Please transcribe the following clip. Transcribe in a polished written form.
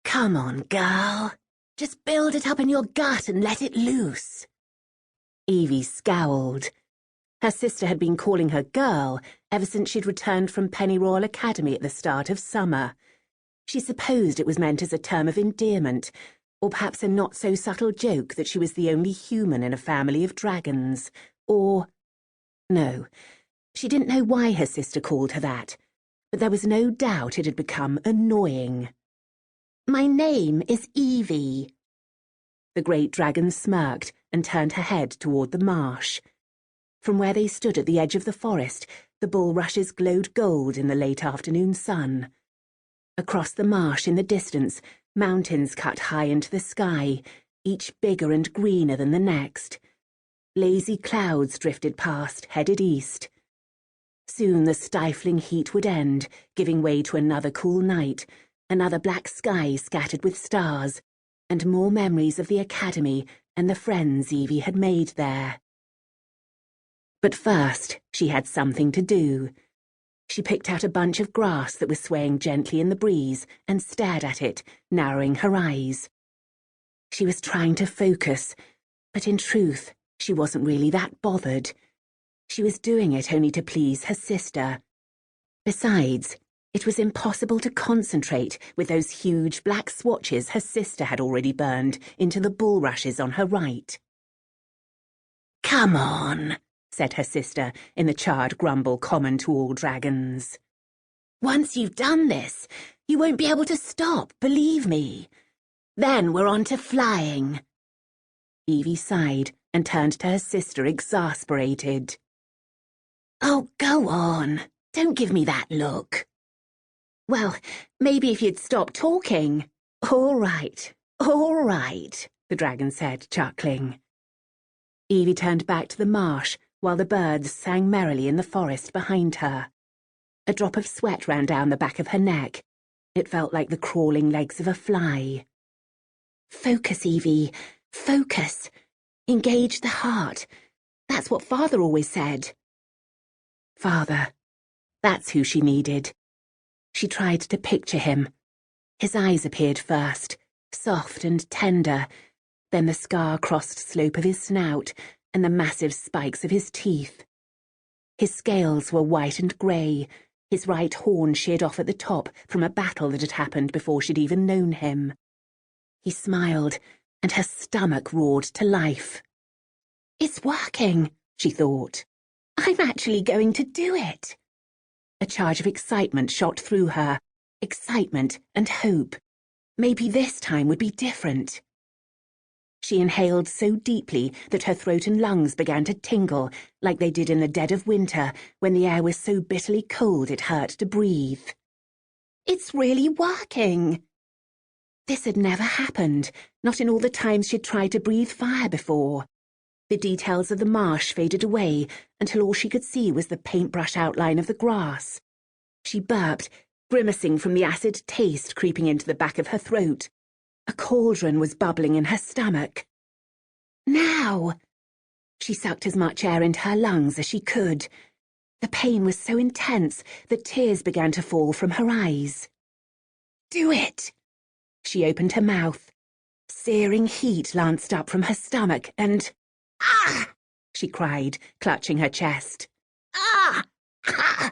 Come on, girl. Just build it up in your gut and let it loose. Evie scowled. Her sister had been calling her girl ever since she'd returned from Pennyroyal Academy at the start of summer. She supposed it was meant as a term of endearment, or perhaps a not-so-subtle joke that she was the only human in a family of dragons, or... No, she didn't know why her sister called her that, but there was no doubt it had become annoying. My name is Evie. The great dragon smirked and turned her head toward the marsh. From where they stood at the edge of the forest, the bulrushes glowed gold in the late afternoon sun. Across the marsh in the distance, mountains cut high into the sky, each bigger and greener than the next. Lazy clouds drifted past, headed east. Soon the stifling heat would end, giving way to another cool night, another black sky scattered with stars, and more memories of the academy and the friends Evie had made there. But first, she had something to do. She picked out a bunch of grass that was swaying gently in the breeze and stared at it, narrowing her eyes. She was trying to focus, but in truth, she wasn't really that bothered. She was doing it only to please her sister. Besides, it was impossible to concentrate with those huge black swatches her sister had already burned into the bulrushes on her right. "Come on," said her sister in the charred grumble common to all dragons. "Once you've done this, you won't be able to stop, believe me. Then we're on to flying." Evie sighed and turned to her sister, exasperated. "Oh, go on. Don't give me that look." "Well, maybe if you'd stop talking." All right, the dragon said, chuckling. Evie turned back to the marsh while the birds sang merrily in the forest behind her. A drop of sweat ran down the back of her neck. It felt like the crawling legs of a fly. "Focus, Evie. Focus. Engage the heart. That's what Father always said." Father. That's who she needed. She tried to picture him. His eyes appeared first, soft and tender, then the scar-crossed slope of his snout and the massive spikes of his teeth. His scales were white and grey, his right horn sheared off at the top from a battle that had happened before she'd even known him. He smiled, and her stomach roared to life. "It's working," she thought. "I'm actually going to do it." A charge of excitement shot through her. Excitement and hope. Maybe this time would be different. She inhaled so deeply that her throat and lungs began to tingle, like they did in the dead of winter, when the air was so bitterly cold it hurt to breathe. "It's really working." This had never happened, not in all the times she'd tried to breathe fire before. The details of the marsh faded away until all she could see was the paintbrush outline of the grass. She burped, grimacing from the acid taste creeping into the back of her throat. A cauldron was bubbling in her stomach. Now! She sucked as much air into her lungs as she could. The pain was so intense that tears began to fall from her eyes. "Do it!" She opened her mouth. Searing heat lanced up from her stomach and... "Ah!" she cried, clutching her chest. "Ah! Ah!"